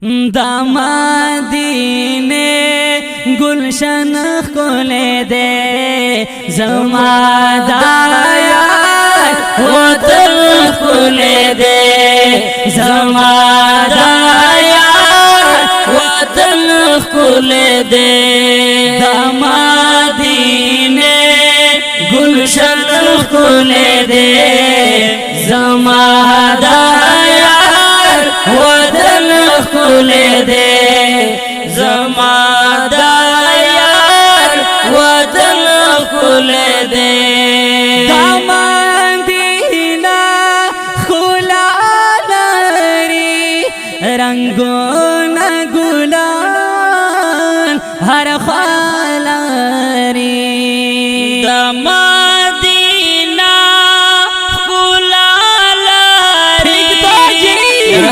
دا مدینه گلشن خلے دے زما دا یار وطن خلے دے زما دا یار وطن خلے دے دا مدینه گلشن خلے دے زما دا یار وطن خلے دے زما دا یار وطن خلے دے دا مدینہ خلا لری رنگون گلان ہر خالری دا مدینہ خلا لری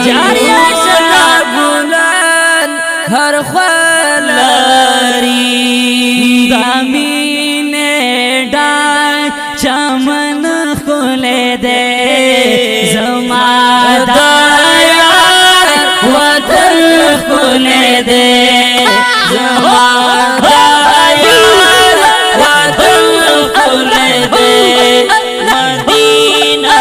جاریہ ہر خلاری دامین ڈال چمن خلے دے زما دا یار وطن خلے دے زما دا یار وطن خلے دے مدینہ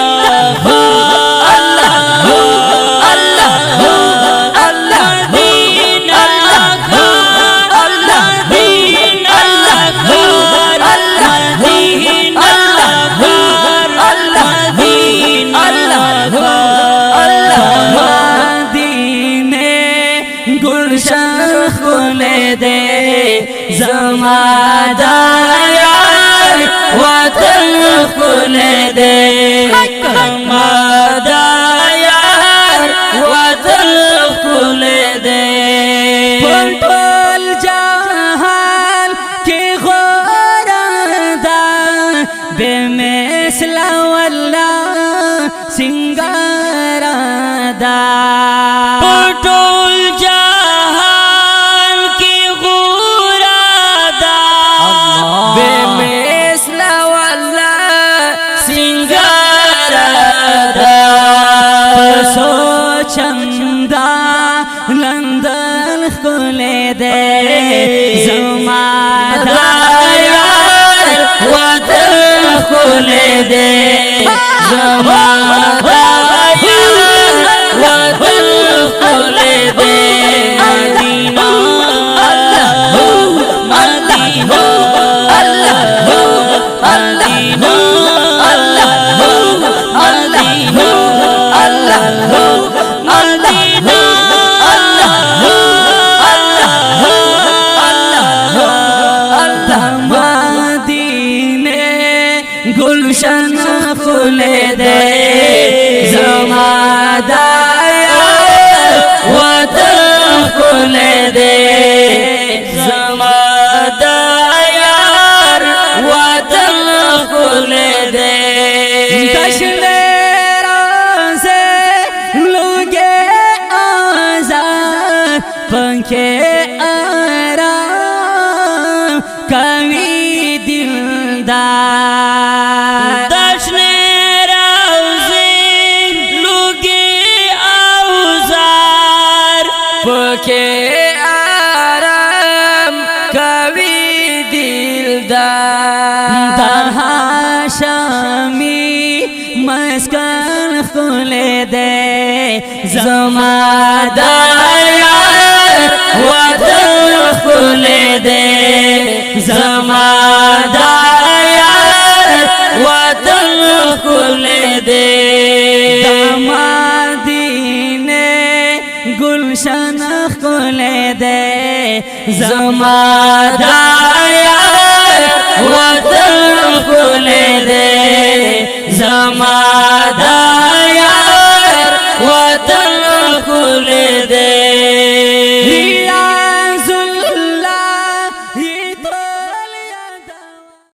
خلے دے زما دا یار وطن خلے دے زما دا یار وطن خلے دے پل جہان کی غوردا بے مثل واللہ سنگاردا چندا لندن خلے دے زما دا یار وطن خلے دے زما دا یار وطن خلے دے مدینہ اللہ مدینہ اللہ مدینہ اللہ مدینہ اللہ گلشن خلے دے زما دا یار وطن خلے دے زما دا یار وطن خلے دے دشلیروں سے لوگے آزاد پنکھے آرام کبھی دلدار کے آرام کبھی دلدار در ہاشمی مسکن خلے دے زما دا یار وطن خلے دے زما دا یار وطن خلے دے گلشن خلے دے زما دا یار وطن خلے دے زما دا یار وطن خلے دے